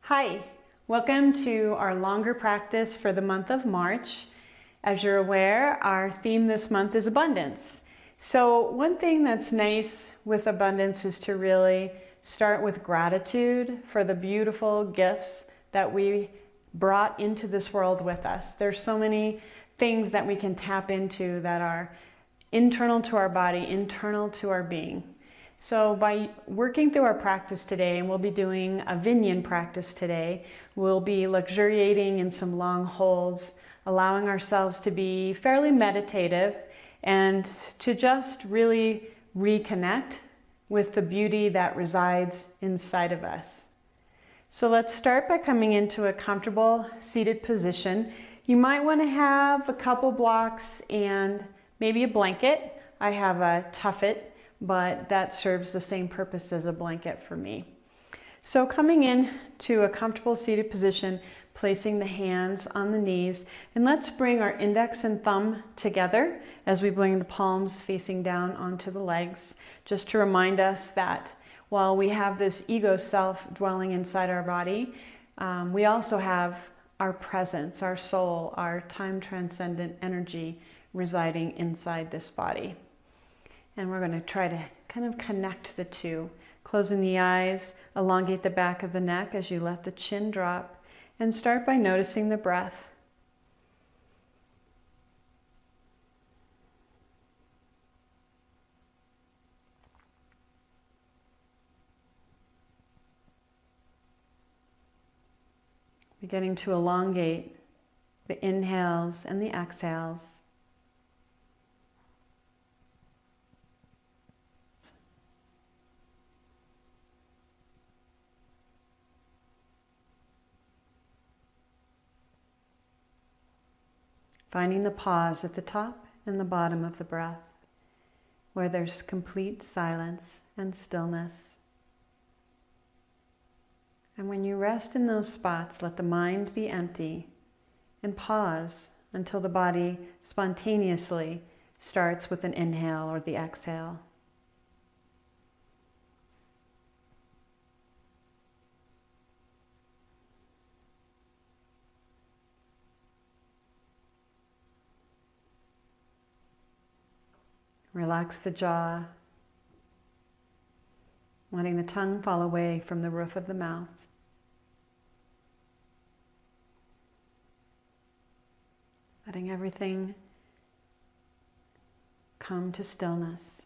Hi, welcome to our longer practice for the month of March. As you're aware, our theme this month is abundance. So one thing that's nice with abundance is to really start with gratitude for the beautiful gifts that we brought into this world with us. There's so many things that we can tap into that are internal to our body, internal to our being. So by working through our practice today, and we'll be doing a VinYin practice today, we'll be luxuriating in some long holds, allowing ourselves to be fairly meditative and to just really reconnect with the beauty that resides inside of us. So let's start by coming into a comfortable seated position. You might want to have a couple blocks and maybe a blanket. I have a tuffet, but that serves the same purpose as a blanket for me. So coming in to a comfortable seated position, placing the hands on the knees, and let's bring our index and thumb together as we bring the palms facing down onto the legs, just to remind us that while we have this ego self dwelling inside our body, we also have our presence, our soul, our time transcendent energy residing inside this body. And we're going to try to kind of connect the two. Closing the eyes, elongate the back of the neck as you let the chin drop, and start by noticing the breath. Beginning to elongate the inhales and the exhales. Finding the pause at the top and the bottom of the breath, where there's complete silence and stillness. And when you rest in those spots, let the mind be empty and pause until the body spontaneously starts with an inhale or the exhale. Relax the jaw, letting the tongue fall away from the roof of the mouth. Letting everything come to stillness.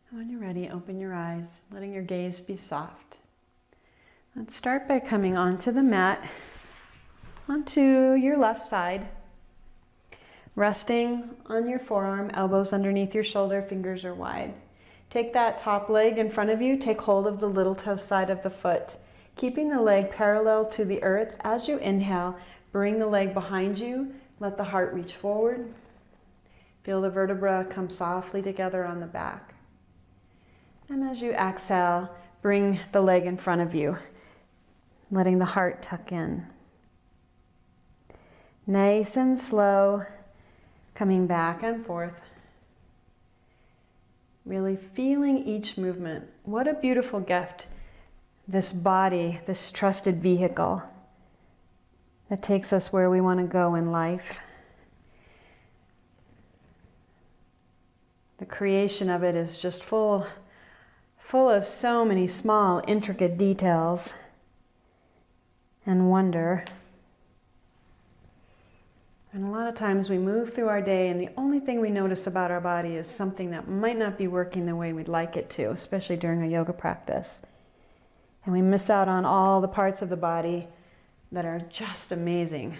And when you're ready, open your eyes, letting your gaze be soft. Let's start by coming onto the mat, onto your left side, resting on your forearm, elbows underneath your shoulder, fingers are wide. Take that top leg in front of you, take hold of the little toe side of the foot, keeping the leg parallel to the earth. As you inhale, bring the leg behind you, let the heart reach forward. Feel the vertebra come softly together on the back. And as you exhale, bring the leg in front of you, letting the heart tuck in. Nice and slow, coming back and forth. Really feeling each movement. What a beautiful gift, this body, this trusted vehicle that takes us where we want to go in life. The creation of it is just full of so many small, intricate details and wonder. And a lot of times we move through our day and the only thing we notice about our body is something that might not be working the way we'd like it to, especially during a yoga practice. And we miss out on all the parts of the body that are just amazing.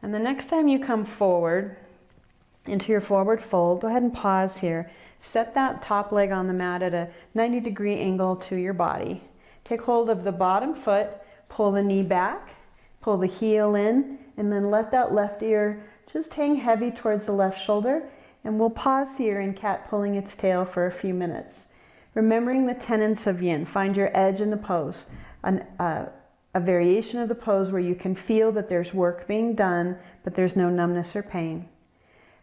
And the next time you come forward into your forward fold, go ahead and pause here. Set that top leg on the mat at a 90-degree angle to your body. Take hold of the bottom foot, pull the knee back, pull the heel in, and then let that left ear just hang heavy towards the left shoulder. And we'll pause here in cat pulling its tail for a few minutes. Remembering the tenets of yin, find your edge in the pose. a variation of the pose where you can feel that there's work being done, but there's no numbness or pain.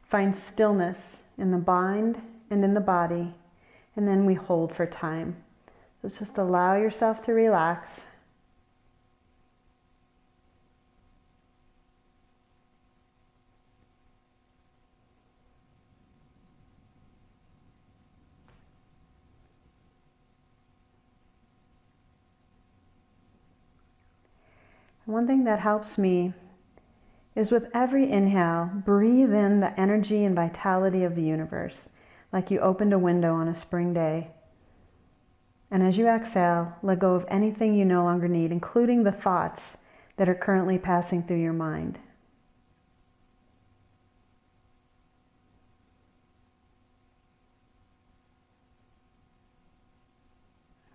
Find stillness in the mind and in the body, and then we hold for time. So just allow yourself to relax. One thing that helps me is with every inhale, breathe in the energy and vitality of the universe, like you opened a window on a spring day. And as you exhale, let go of anything you no longer need, including the thoughts that are currently passing through your mind.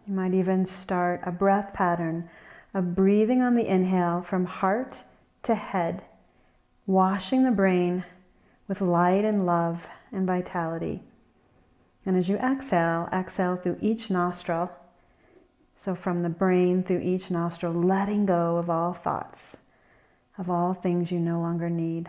You might even start a breath pattern of breathing on the inhale from heart to head, washing the brain with light and love and vitality. And as you exhale, exhale through each nostril. So from the brain through each nostril, letting go of all thoughts, of all things you no longer need.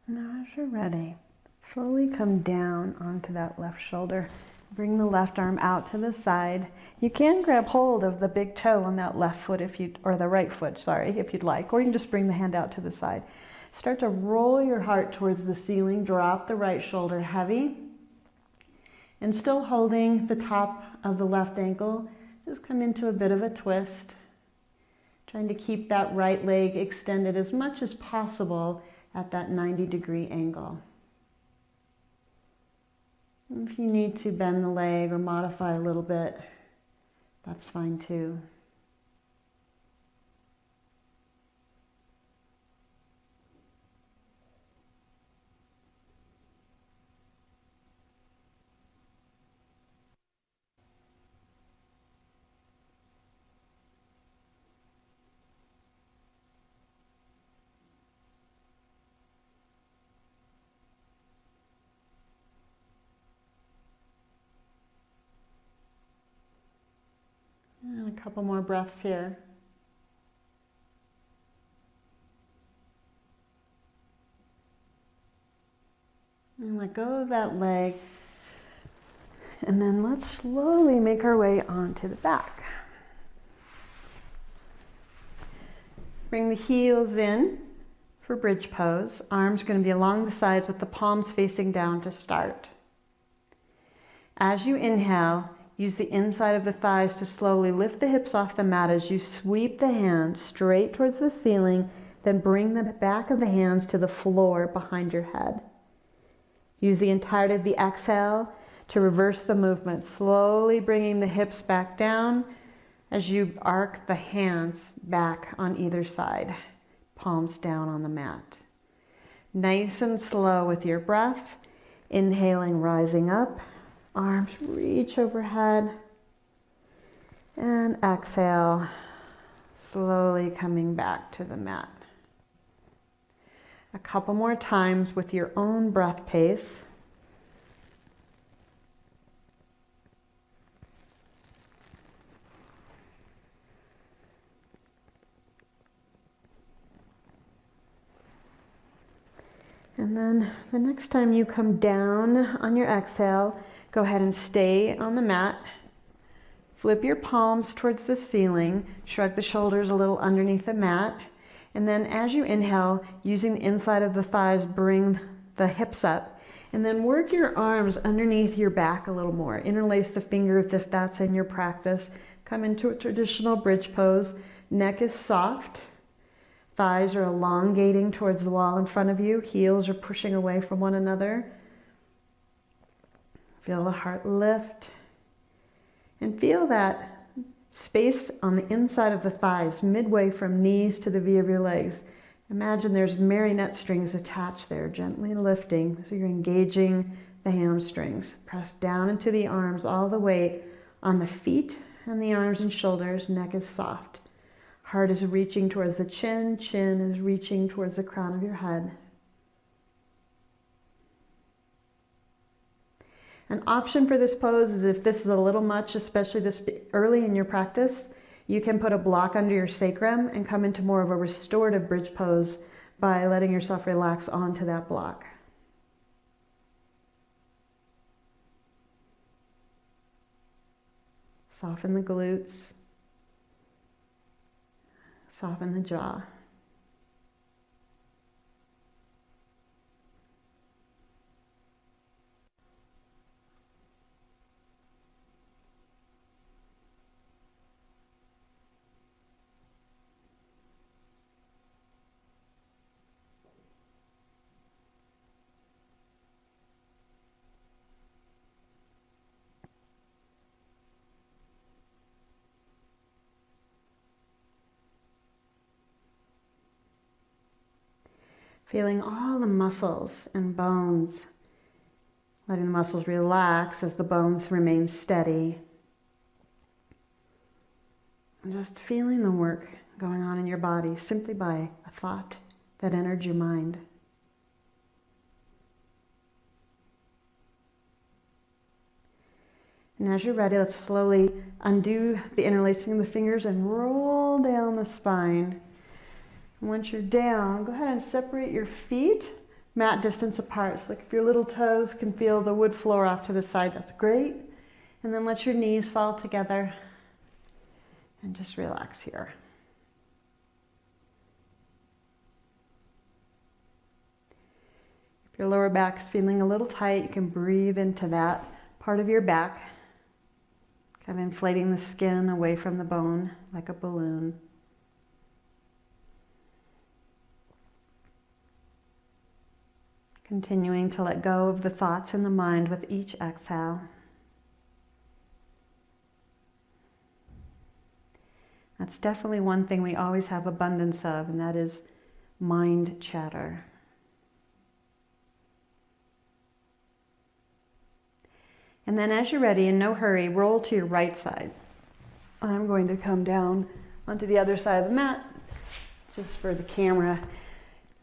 Now as you're ready, slowly come down onto that left shoulder. Bring the left arm out to the side. You can grab hold of the big toe on that left foot or the right foot, sorry, if you'd like, or you can just bring the hand out to the side. Start to roll your heart towards the ceiling, drop the right shoulder heavy, and still holding the top of the left ankle, just come into a bit of a twist, trying to keep that right leg extended as much as possible at that 90-degree angle. If you need to bend the leg or modify a little bit, that's fine too. And a couple more breaths here. And let go of that leg. And then let's slowly make our way onto the back. Bring the heels in for bridge pose. Arms going to be along the sides with the palms facing down to start. As you inhale, use the inside of the thighs to slowly lift the hips off the mat as you sweep the hands straight towards the ceiling, Then bring the back of the hands to the floor behind your head. Use the entirety of the exhale to reverse the movement, slowly bringing the hips back down as you arc the hands back on either side, palms down on the mat. Nice and slow with your breath, inhaling, rising up, arms reach overhead, and exhale, slowly coming back to the mat. A couple more times with your own breath pace. And then the next time you come down on your exhale, go ahead and stay on the mat. Flip your palms towards the ceiling, shrug the shoulders a little underneath the mat, and then as you inhale, using the inside of the thighs, bring the hips up, and then work your arms underneath your back a little more. Interlace the fingers if that's in your practice. Come into a traditional bridge pose. Neck is soft. Thighs are elongating towards the wall in front of you. Heels are pushing away from one another. Feel the heart lift. And feel that space on the inside of the thighs, midway from knees to the V of your legs. Imagine there's marionette strings attached there, gently lifting. So you're engaging the hamstrings. Press down into the arms, all the weight on the feet and the arms and shoulders. Neck is soft. Heart is reaching towards the chin. Chin is reaching towards the crown of your head. An option for this pose is if this is a little much, especially this early in your practice, you can put a block under your sacrum and come into more of a restorative bridge pose by letting yourself relax onto that block. Soften the glutes. Soften the jaw. Feeling all the muscles and bones, letting the muscles relax as the bones remain steady. And just feeling the work going on in your body simply by a thought that entered your mind. And as you're ready, let's slowly undo the interlacing of the fingers and roll down the spine. Once you're down, go ahead and separate your feet mat distance apart. So like if your little toes can feel the wood floor off to the side, that's great. And then let your knees fall together and just relax here. If your lower back is feeling a little tight, you can breathe into that part of your back, kind of inflating the skin away from the bone like a balloon. Continuing to let go of the thoughts in the mind with each exhale. That's definitely one thing we always have abundance of, and that is mind chatter. And then as you're ready, in no hurry, roll to your right side. I'm going to come down onto the other side of the mat, just for the camera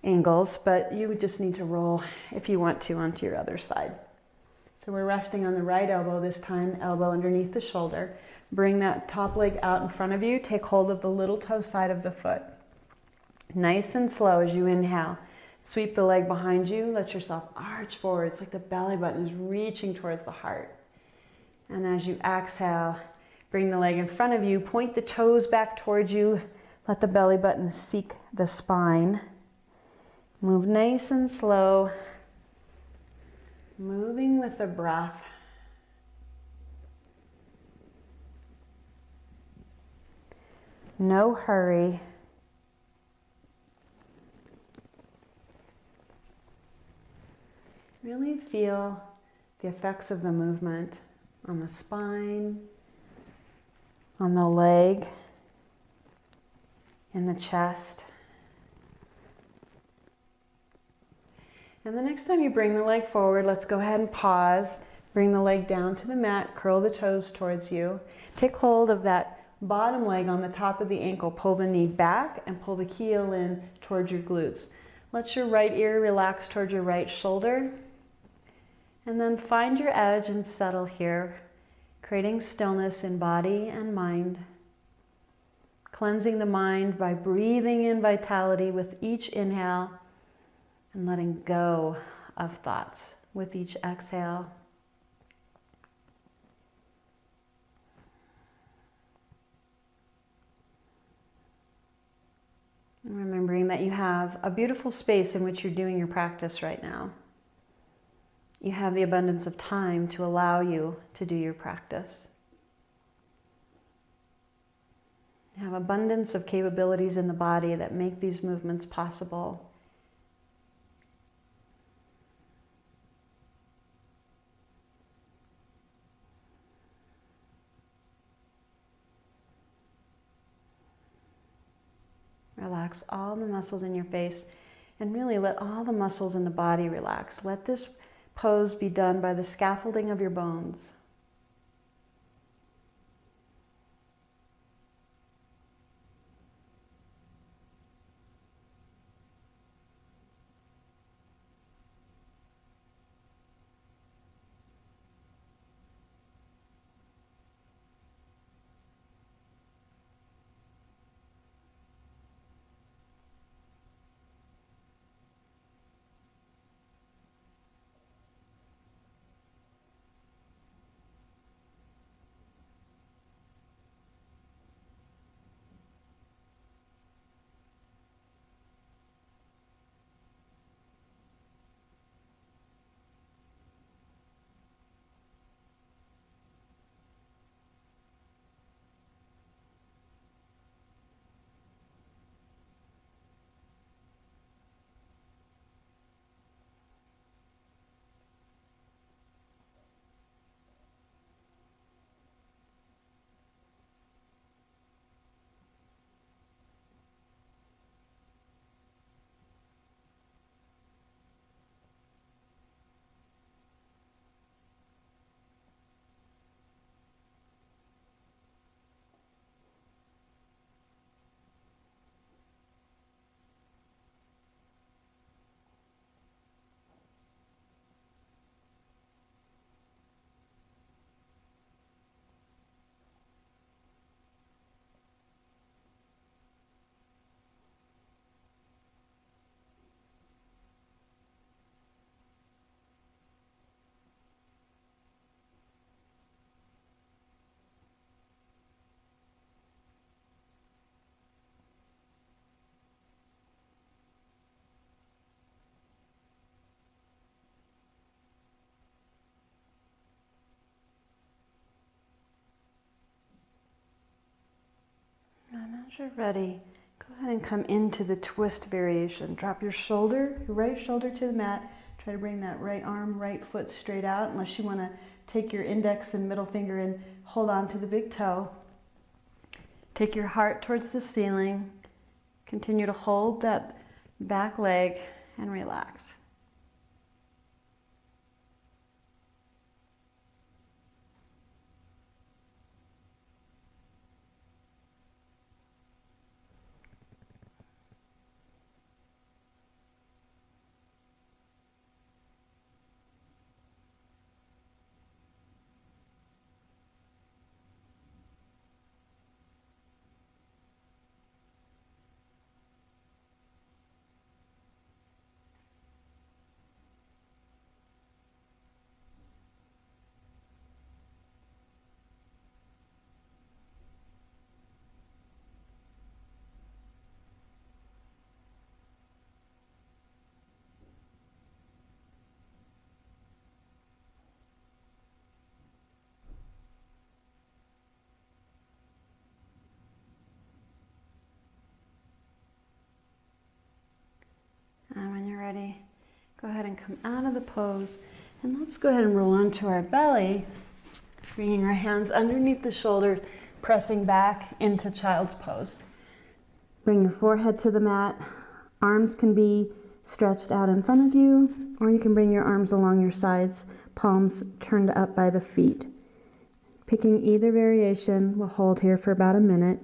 angles, but you would just need to roll if you want to onto your other side. So we're resting on the right elbow this time, elbow underneath the shoulder. Bring that top leg out in front of you. Take hold of the little toe side of the foot. Nice and slow as you inhale. Sweep the leg behind you. Let yourself arch forward. It's like the belly button is reaching towards the heart. And as you exhale, bring the leg in front of you. Point the toes back towards you. Let the belly button seek the spine. Move nice and slow, moving with the breath. No hurry. Really feel the effects of the movement on the spine, on the leg, in the chest. And the next time you bring the leg forward, let's go ahead and pause. Bring the leg down to the mat, curl the toes towards you. Take hold of that bottom leg on the top of the ankle. Pull the knee back and pull the heel in towards your glutes. Let your right ear relax towards your right shoulder. And then find your edge and settle here, creating stillness in body and mind. Cleansing the mind by breathing in vitality with each inhale and letting go of thoughts with each exhale. And remembering that you have a beautiful space in which you're doing your practice right now. You have the abundance of time to allow you to do your practice. You have abundance of capabilities in the body that make these movements possible. Relax all the muscles in your face and really let all the muscles in the body relax. Let this pose be done by the scaffolding of your bones. And as you're ready, go ahead and come into the twist variation. Drop your right shoulder to the mat. Try to bring that right arm, right foot straight out, unless you want to take your index and middle finger and hold on to the big toe. Take your heart towards the ceiling. Continue to hold that back leg and relax. ahead and come out of the pose. And let's go ahead and roll onto our belly, bringing our hands underneath the shoulders, pressing back into child's pose. Bring your forehead to the mat. Arms can be stretched out in front of you, or you can bring your arms along your sides, palms turned up by the feet. Picking either variation, we'll hold here for about a minute.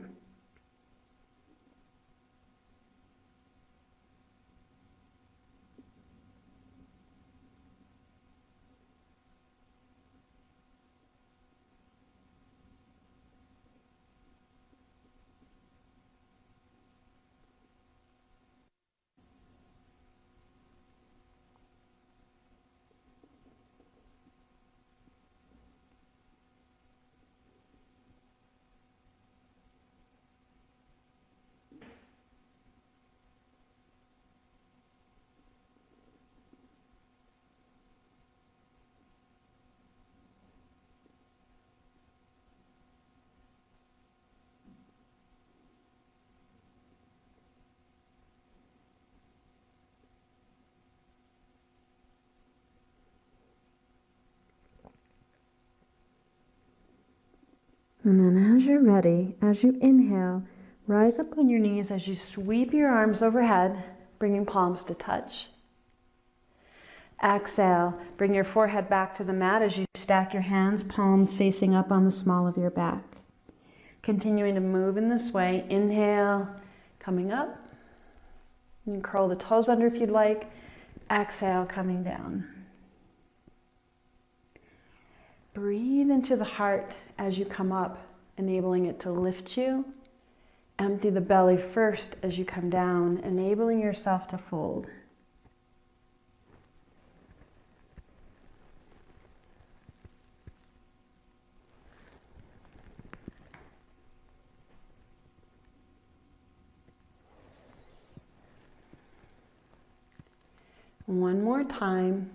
And then as you're ready, as you inhale, rise up on your knees as you sweep your arms overhead, bringing palms to touch. Exhale, bring your forehead back to the mat as you stack your hands, palms facing up on the small of your back. Continuing to move in this way, inhale, coming up. You can curl the toes under if you'd like. Exhale, coming down. Breathe into the heart as you come up, enabling it to lift you. Empty the belly first as you come down, enabling yourself to fold. One more time.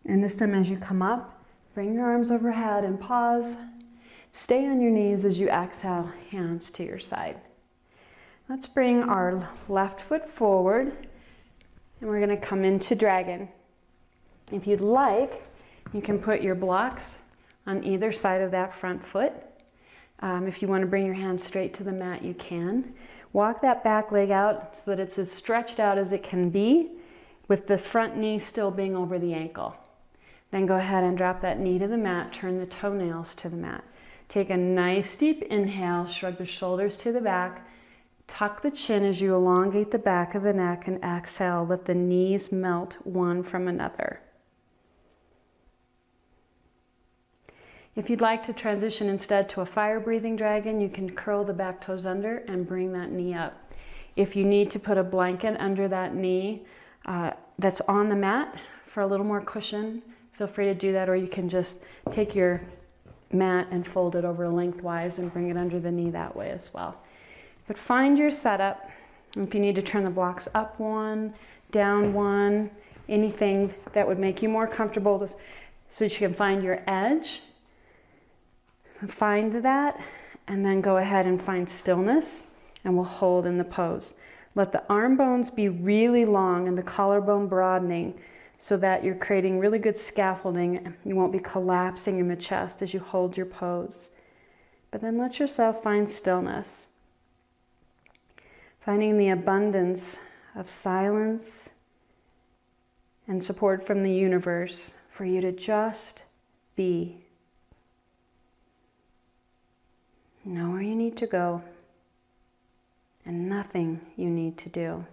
And this time as you come up, bring your arms overhead and pause. Stay on your knees as you exhale, hands to your side. Let's bring our left foot forward and we're going to come into dragon. If you'd like, you can put your blocks on either side of that front foot. If you want to bring your hands straight to the mat, you can. Walk that back leg out so that it's as stretched out as it can be, with the front knee still being over the ankle. Then go ahead and drop that knee to the mat, turn the toenails to the mat. Take a nice deep inhale, shrug the shoulders to the back, tuck the chin as you elongate the back of the neck, and exhale, let the knees melt one from another. If you'd like to transition instead to a fire-breathing dragon, you can curl the back toes under and bring that knee up. If you need to put a blanket under that knee that's on the mat for a little more cushion, feel free to do that, or you can just take your mat and fold it over lengthwise and bring it under the knee that way as well. But find your setup. If you need to turn the blocks up one, down one, anything that would make you more comfortable so that you can find your edge. Find that, and then go ahead and find stillness, and we'll hold in the pose. Let the arm bones be really long and the collarbone broadening so that you're creating really good scaffolding. You won't be collapsing in the chest as you hold your pose. But then let yourself find stillness. Finding the abundance of silence and support from the universe for you to just be. Know where you need to go, and nothing you need to do.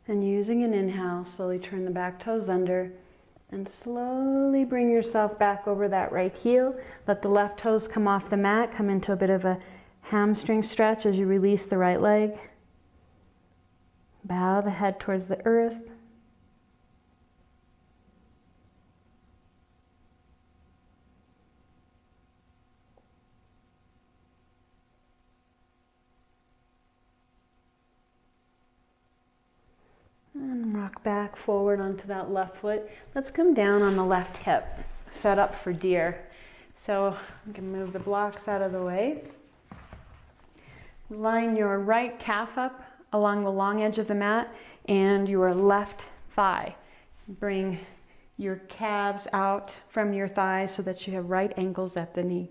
And using an inhale, slowly turn the back toes under and slowly bring yourself back over that right heel. Let the left toes come off the mat, come into a bit of a hamstring stretch as you release the right leg. Bow the head towards the earth. And rock back forward onto that left foot. Let's come down on the left hip, set up for deer. So you can move the blocks out of the way. Line your right calf up along the long edge of the mat and your left thigh. Bring your calves out from your thighs so that you have right ankles at the knee.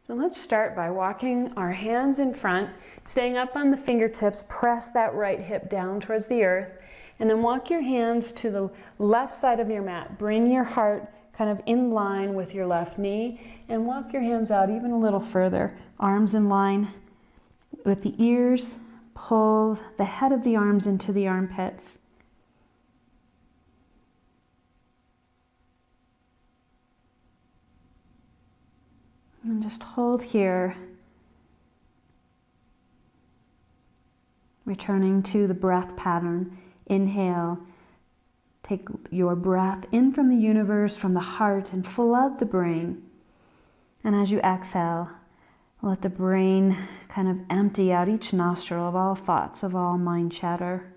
So let's start by walking our hands in front, staying up on the fingertips, press that right hip down towards the earth, and then walk your hands to the left side of your mat. Bring your heart kind of in line with your left knee and walk your hands out even a little further. Arms in line with the ears, pull the head of the arms into the armpits. And just hold here, returning to the breath pattern. Inhale, take your breath in from the universe, from the heart, and flood the brain. And as you exhale, let the brain kind of empty out each nostril of all thoughts, of all mind chatter.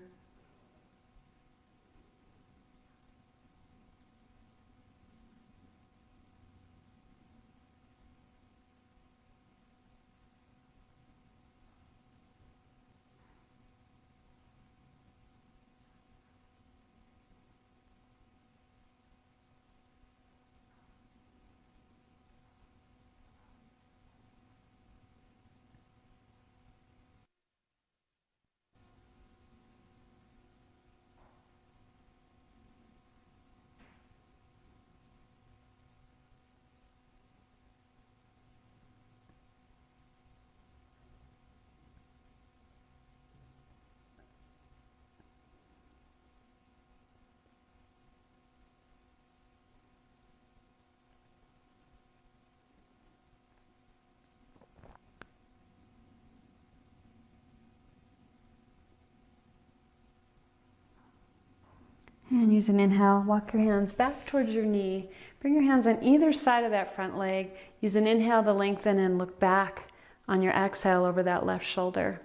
And use an inhale, walk your hands back towards your knee. Bring your hands on either side of that front leg. Use an inhale to lengthen and look back on your exhale over that left shoulder.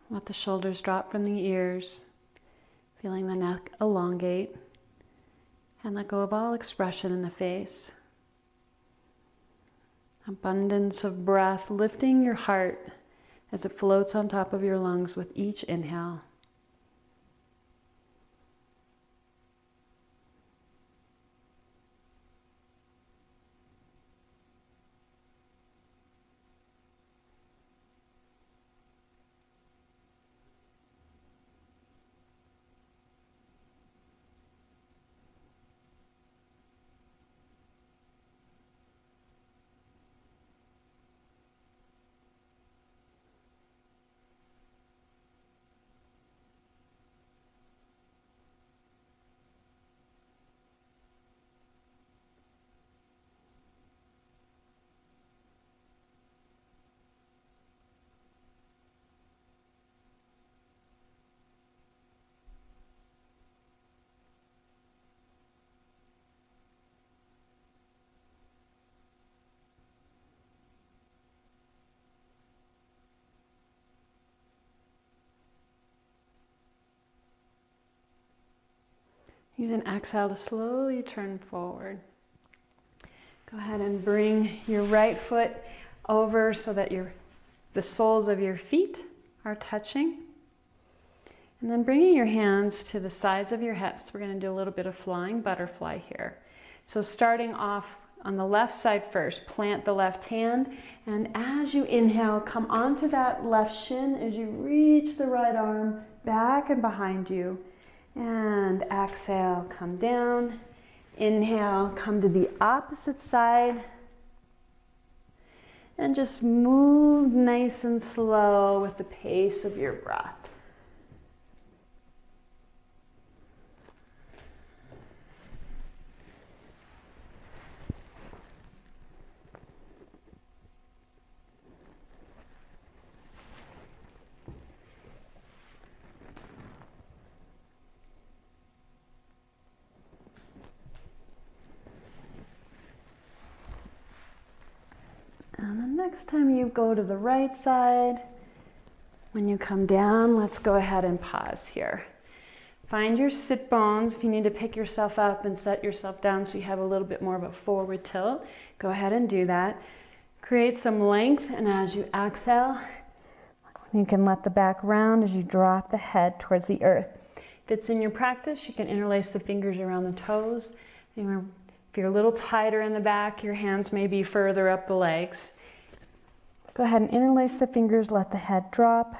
Let the shoulders drop from the ears, feeling the neck elongate. And let go of all expression in the face. Abundance of breath, lifting your heart as it floats on top of your lungs with each inhale. Use an exhale to slowly turn forward. Go ahead and bring your right foot over so that the soles of your feet are touching. And then bringing your hands to the sides of your hips, we're going to do a little bit of flying butterfly here. So starting off on the left side first, plant the left hand, and as you inhale, come onto that left shin as you reach the right arm back and behind you. And exhale, come down. Inhale, come to the opposite side. And just move nice and slow with the pace of your breath. And the next time you go to the right side, when you come down, let's go ahead and pause here. Find your sit bones. If you need to pick yourself up and set yourself down so you have a little bit more of a forward tilt, go ahead and do that. Create some length, and as you exhale, you can let the back round as you drop the head towards the earth. If it's in your practice, you can interlace the fingers around the toes. If you're a little tighter in the back, your hands may be further up the legs. Go ahead and interlace the fingers, let the head drop.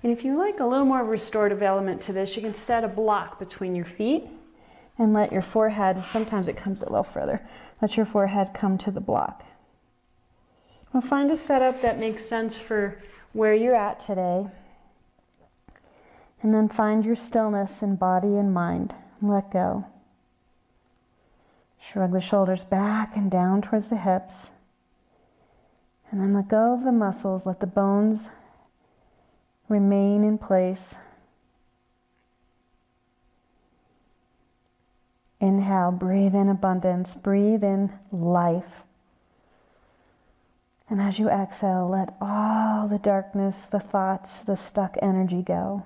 And if you like a little more restorative element to this, you can set a block between your feet and let your forehead, sometimes it comes a little further, let your forehead come to the block. Well, find a setup that makes sense for where you're at today. And then find your stillness in body and mind. Let go. Shrug the shoulders back and down towards the hips. And then let go of the muscles. Let the bones remain in place. Inhale, breathe in abundance. Breathe in life. And as you exhale, let all the darkness, the thoughts, the stuck energy go.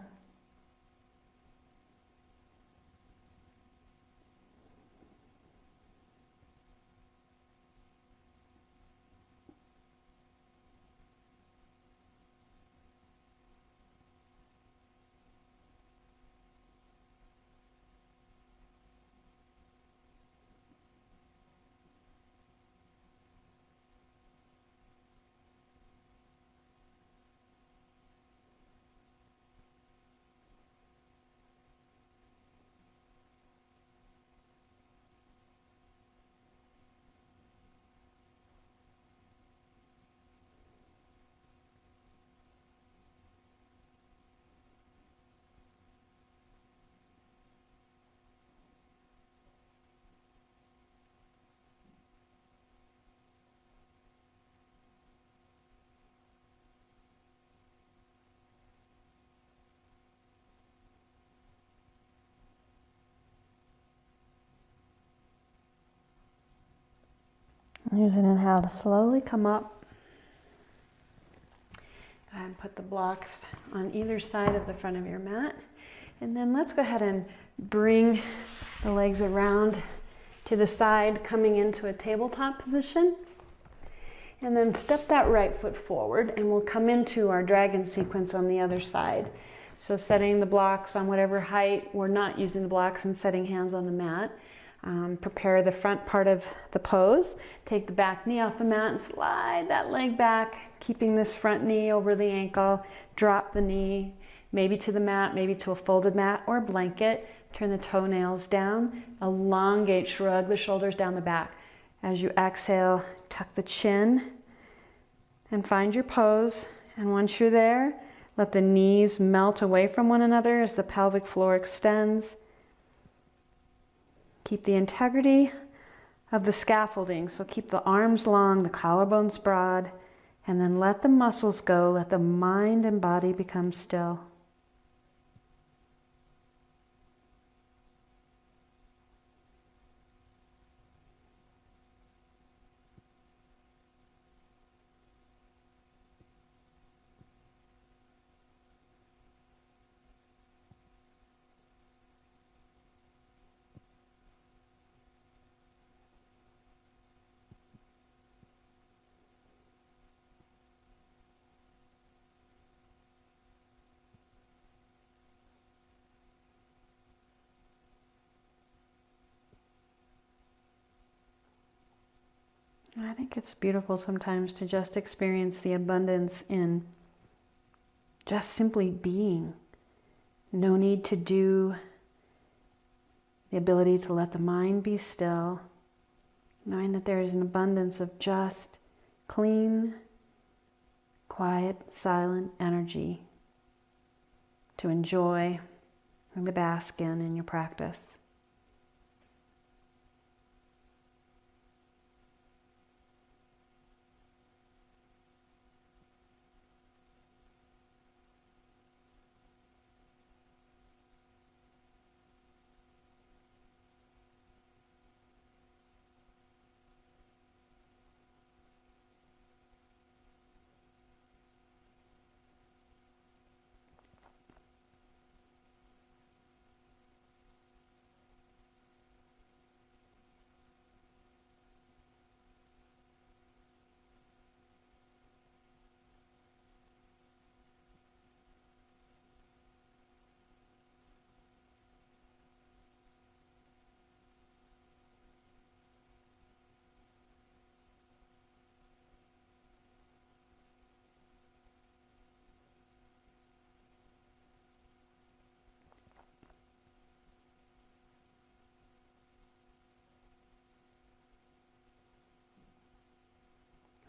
Use an inhale to slowly come up. Go ahead and put the blocks on either side of the front of your mat. And then let's go ahead and bring the legs around to the side, coming into a tabletop position. And then step that right foot forward, and we'll come into our dragon sequence on the other side. So setting the blocks on whatever height, we're not using the blocks, and setting hands on the mat. Prepare the front part of the pose. Take the back knee off the mat and slide that leg back, keeping this front knee over the ankle. Drop the knee, maybe to the mat, maybe to a folded mat or a blanket. Turn the toenails down. Elongate, shrug the shoulders down the back. As you exhale, tuck the chin and find your pose. And once you're there, let the knees melt away from one another as the pelvic floor extends. Keep the integrity of the scaffolding, so keep the arms long, the collarbones broad, and then let the muscles go, let the mind and body become still. I think it's beautiful sometimes to just experience the abundance in just simply being. No need to do, the ability to let the mind be still, knowing that there is an abundance of just, clean, quiet, silent energy to enjoy and to bask in your practice.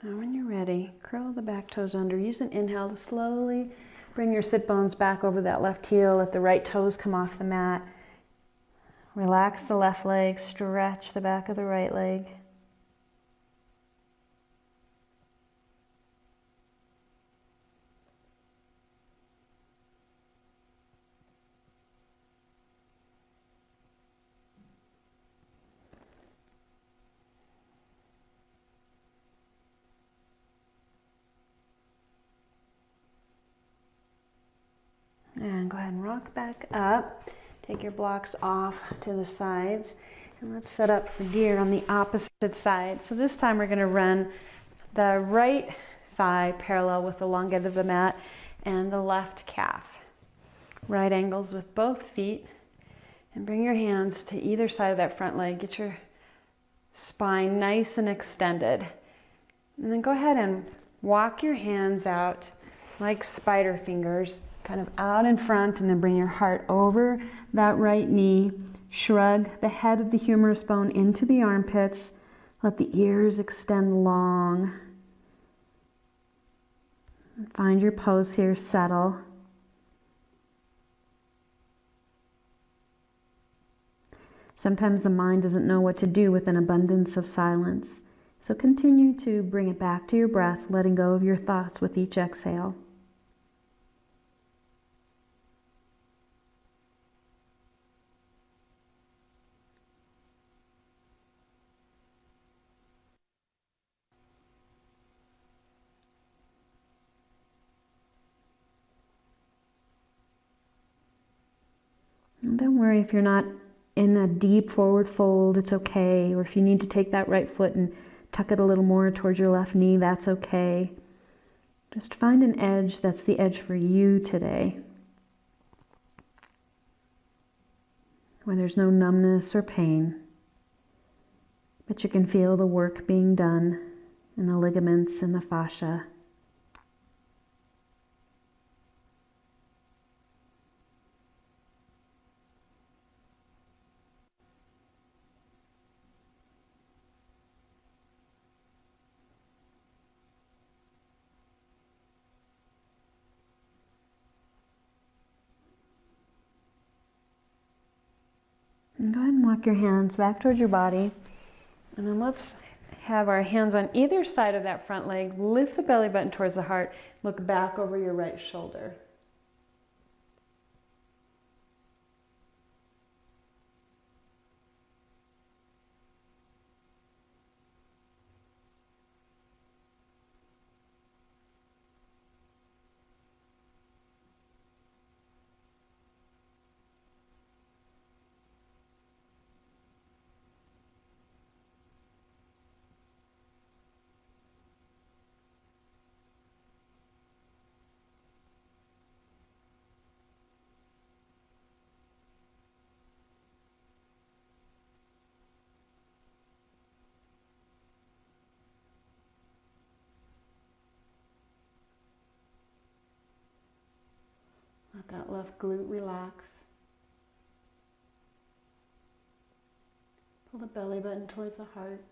Now when you're ready, curl the back toes under. Use an inhale to slowly bring your sit bones back over that left heel. Let the right toes come off the mat. Relax the left leg, stretch the back of the right leg. And go ahead and rock back up. Take your blocks off to the sides. And let's set up for deer on the opposite side. So this time we're going to run the right thigh parallel with the long edge of the mat and the left calf. Right angles with both feet. And bring your hands to either side of that front leg. Get your spine nice and extended. And then go ahead and walk your hands out like spider fingers, kind of out in front, and then bring your heart over that right knee. Shrug the head of the humerus bone into the armpits. Let the ears extend long. Find your pose here, settle. Sometimes the mind doesn't know what to do with an abundance of silence. So continue to bring it back to your breath, letting go of your thoughts with each exhale. And don't worry if you're not in a deep forward fold, it's okay. Or if you need to take that right foot and tuck it a little more towards your left knee, that's okay. Just find an edge that's the edge for you today, where there's no numbness or pain, but you can feel the work being done in the ligaments and the fascia. And go ahead and walk your hands back towards your body. And then let's have our hands on either side of that front leg. Lift the belly button towards the heart. Look back over your right shoulder. Let that left glute relax. Pull the belly button towards the heart.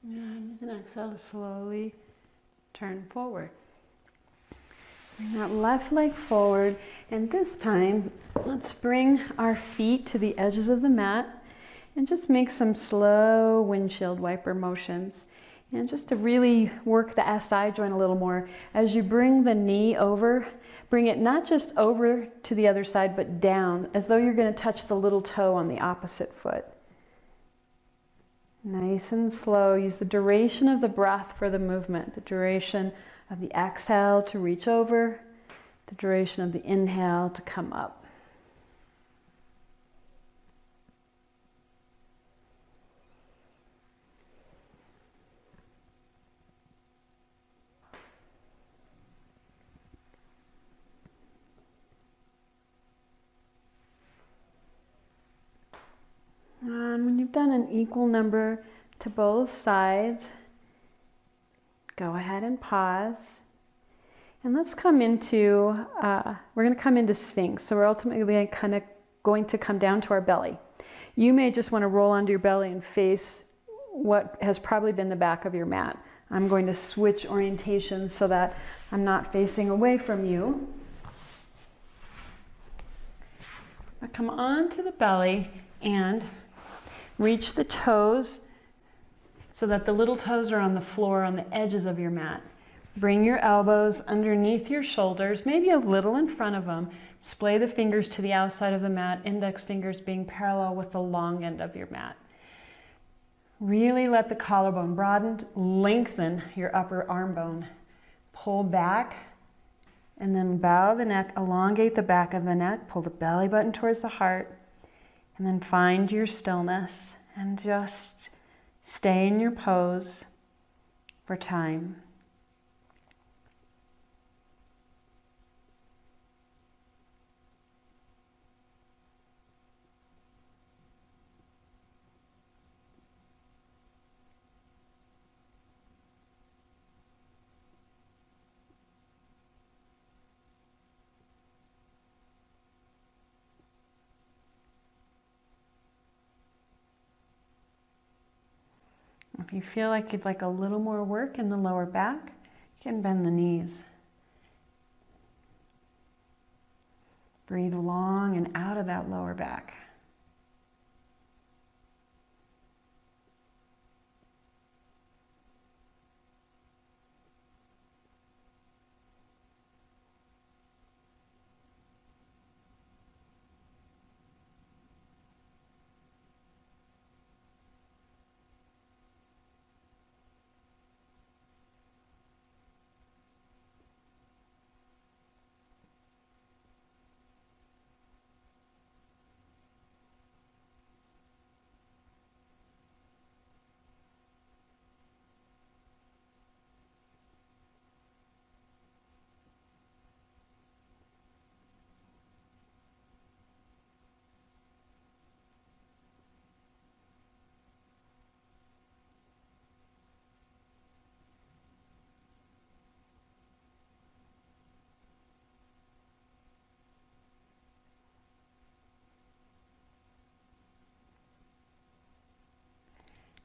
And use an exhale to slowly turn forward. Bring that left leg forward, and this time let's bring our feet to the edges of the mat and just make some slow windshield wiper motions. And just to really work the SI joint a little more, as you bring the knee over, bring it not just over to the other side, but down, as though you're going to touch the little toe on the opposite foot. Nice and slow. Use the duration of the breath for the movement, the duration of the exhale to reach over, the duration of the inhale to come up. When you've done an equal number to both sides, go ahead and pause. And let's come into, we're going to come into Sphinx. So we're ultimately kind of going to come down to our belly. You may just want to roll onto your belly and face what has probably been the back of your mat. I'm going to switch orientations so that I'm not facing away from you. Now come onto the belly and reach the toes so that the little toes are on the floor on the edges of your mat. Bring your elbows underneath your shoulders, maybe a little in front of them. Splay the fingers to the outside of the mat, index fingers being parallel with the long end of your mat. Really let the collarbone broaden, lengthen your upper arm bone. Pull back and then bow the neck, elongate the back of the neck, pull the belly button towards the heart. And then find your stillness and just stay in your pose for time. If you feel like you'd like a little more work in the lower back, you can bend the knees. Breathe long and out of that lower back.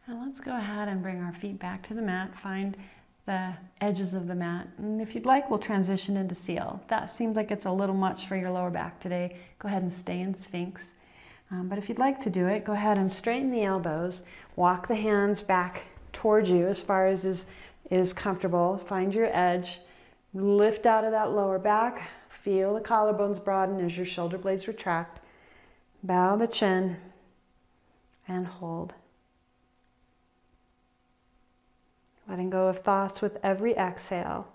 Now let's go ahead and bring our feet back to the mat. Find the edges of the mat. And if you'd like, we'll transition into seal. If that seems like it's a little much for your lower back today, go ahead and stay in Sphinx. But if you'd like to do it, go ahead and straighten the elbows. Walk the hands back towards you as far as is comfortable. Find your edge. Lift out of that lower back. Feel the collarbones broaden as your shoulder blades retract. Bow the chin and hold. Letting go of thoughts with every exhale.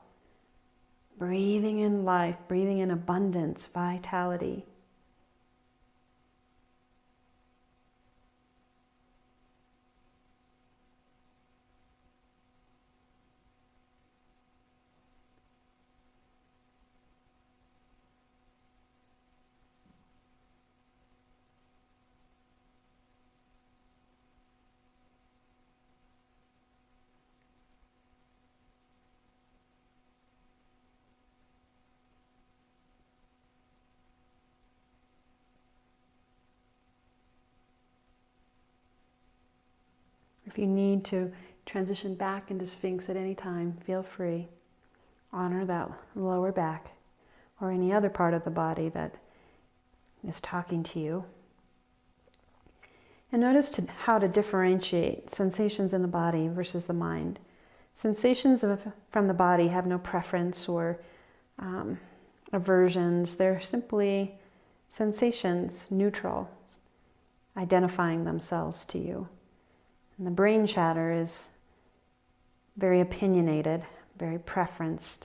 Breathing in life, breathing in abundance, vitality. If you need to transition back into Sphinx at any time, feel free. Honor that lower back or any other part of the body that is talking to you. And notice how to differentiate sensations in the body versus the mind. Sensations from the body have no preference or aversions. They're simply sensations, neutral, identifying themselves to you. And the brain chatter is very opinionated, very preferenced.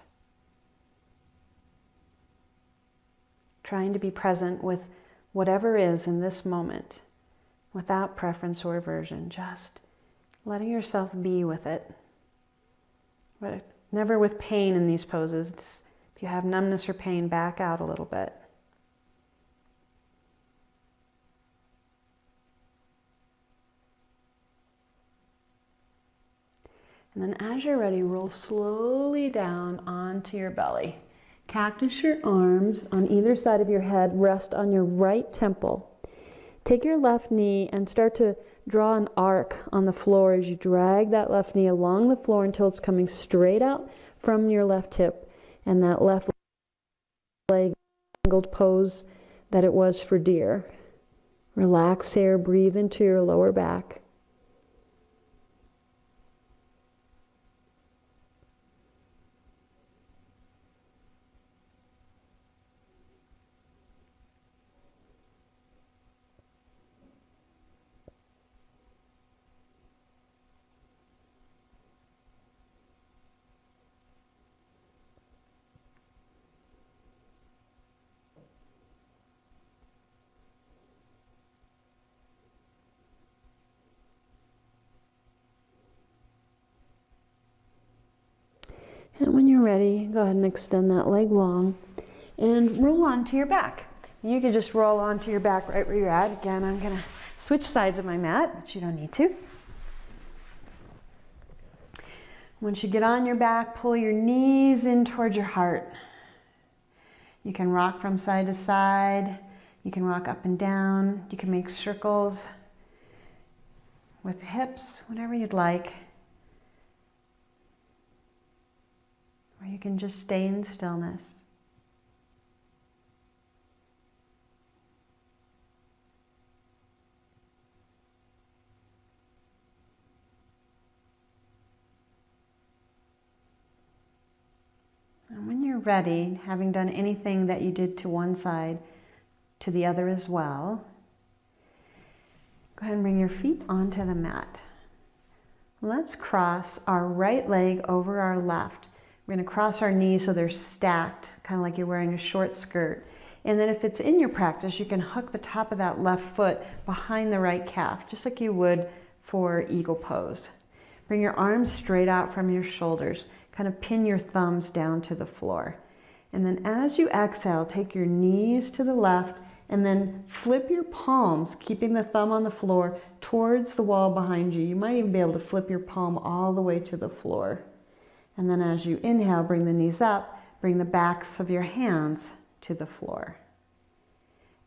Trying to be present with whatever is in this moment, without preference or aversion, just letting yourself be with it. But never with pain in these poses. If you have numbness or pain, back out a little bit. And then as you're ready, roll slowly down onto your belly. Cactus your arms on either side of your head, rest on your right temple. Take your left knee and start to draw an arc on the floor as you drag that left knee along the floor until it's coming straight out from your left hip and that left leg angled pose that it was for deer. Relax here, breathe into your lower back. And when you're ready, go ahead and extend that leg long and roll onto your back. You can just roll onto your back right where you're at. Again, I'm going to switch sides of my mat, but you don't need to. Once you get on your back, pull your knees in towards your heart. You can rock from side to side. You can rock up and down. You can make circles with the hips, whatever you'd like. Or you can just stay in stillness. And when you're ready, having done anything that you did to one side, to the other as well, go ahead and bring your feet onto the mat. Let's cross our right leg over our left. We're going to cross our knees so they're stacked, kind of like you're wearing a short skirt. And then if it's in your practice, you can hook the top of that left foot behind the right calf, just like you would for eagle pose. Bring your arms straight out from your shoulders. Kind of pin your thumbs down to the floor. And then as you exhale, take your knees to the left and then flip your palms, keeping the thumb on the floor, towards the wall behind you. You might even be able to flip your palm all the way to the floor. And then as you inhale, bring the knees up, bring the backs of your hands to the floor.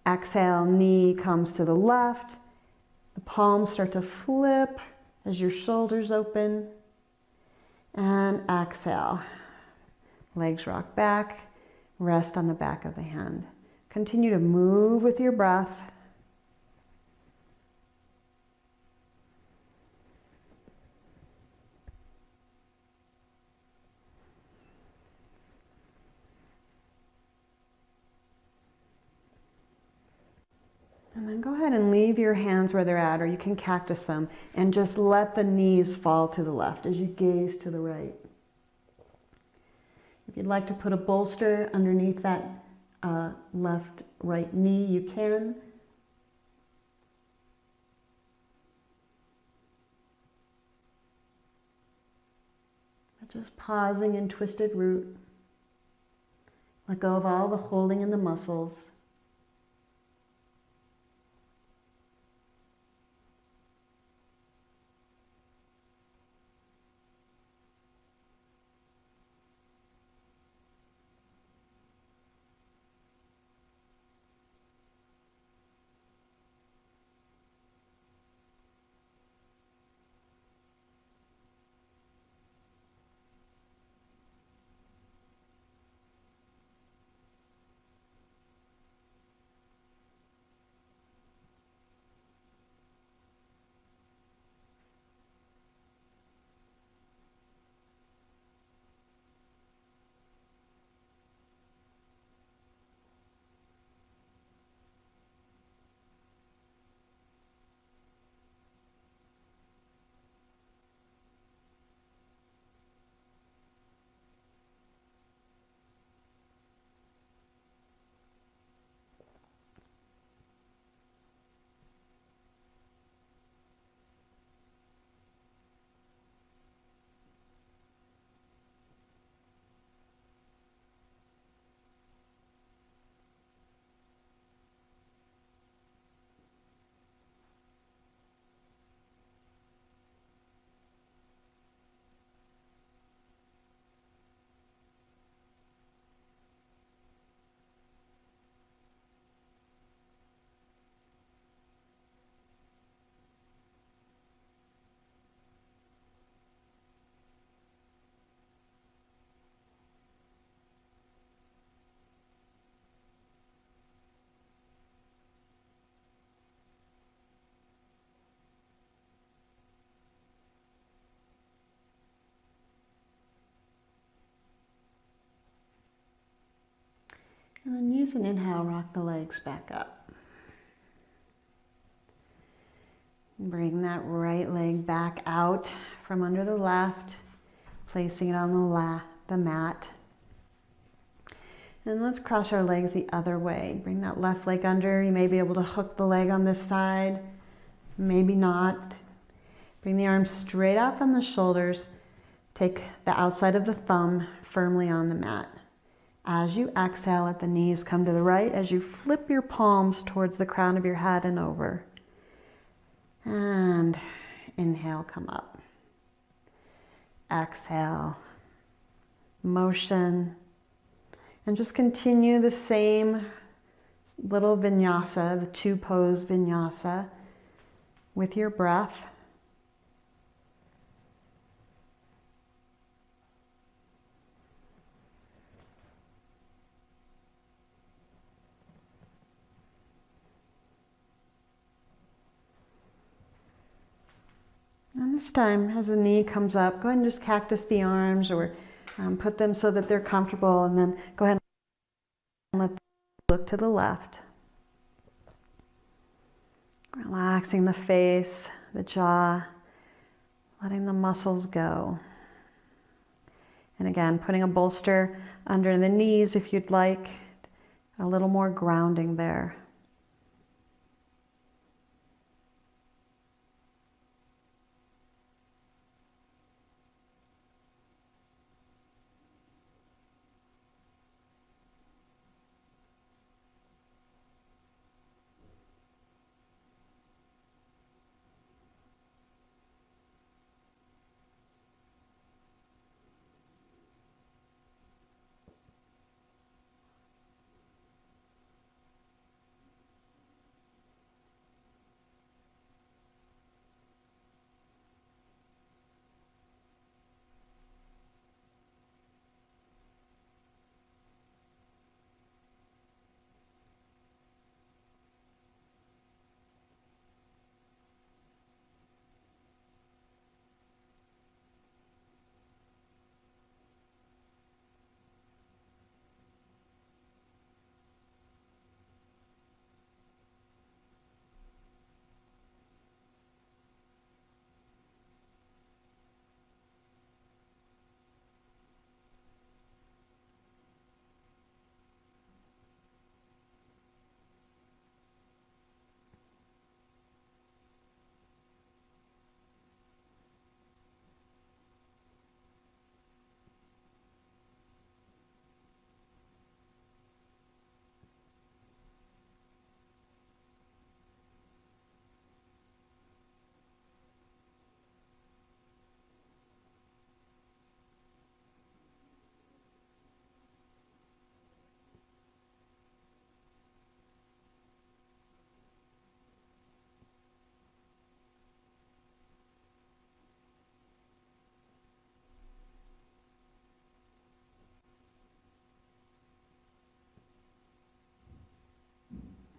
Exhale, knee comes to the left. The palms start to flip as your shoulders open. And exhale. Legs rock back, rest on the back of the hand. Continue to move with your breath. And then go ahead and leave your hands where they're at, or you can cactus them, and just let the knees fall to the left as you gaze to the right. If you'd like to put a bolster underneath that left-right knee, you can. But just pausing in twisted root. Let go of all the holding in the muscles. And then use an inhale, rock the legs back up. Bring that right leg back out from under the left, placing it on the mat. And let's cross our legs the other way. Bring that left leg under. You may be able to hook the leg on this side, maybe not. Bring the arms straight out from the shoulders. Take the outside of the thumb firmly on the mat. As you exhale, let the knees come to the right as you flip your palms towards the crown of your head and over. And inhale, come up. Exhale, motion. And just continue the same little vinyasa, the 2-pose vinyasa with your breath. And this time, as the knee comes up, go ahead and just cactus the arms or put them so that they're comfortable, and then go ahead and let them look to the left. Relaxing the face, the jaw, letting the muscles go. And again, putting a bolster under the knees if you'd like, a little more grounding there.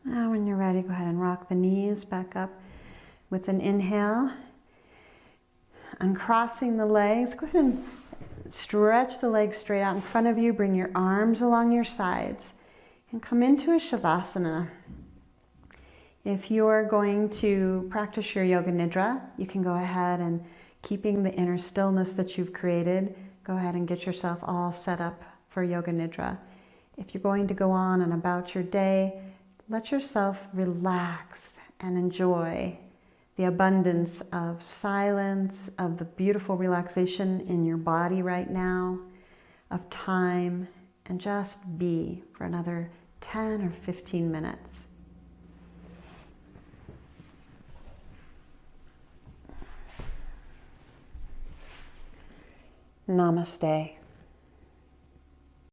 Now when you're ready, go ahead and rock the knees back up with an inhale. Uncrossing the legs, go ahead and stretch the legs straight out in front of you. Bring your arms along your sides and come into a Shavasana. If you're going to practice your Yoga Nidra, you can go ahead and, keeping the inner stillness that you've created, go ahead and get yourself all set up for Yoga Nidra. If you're going to go on and about your day, let yourself relax and enjoy the abundance of silence, of the beautiful relaxation in your body right now, of time, and just be for another 10 or 15 minutes. Namaste.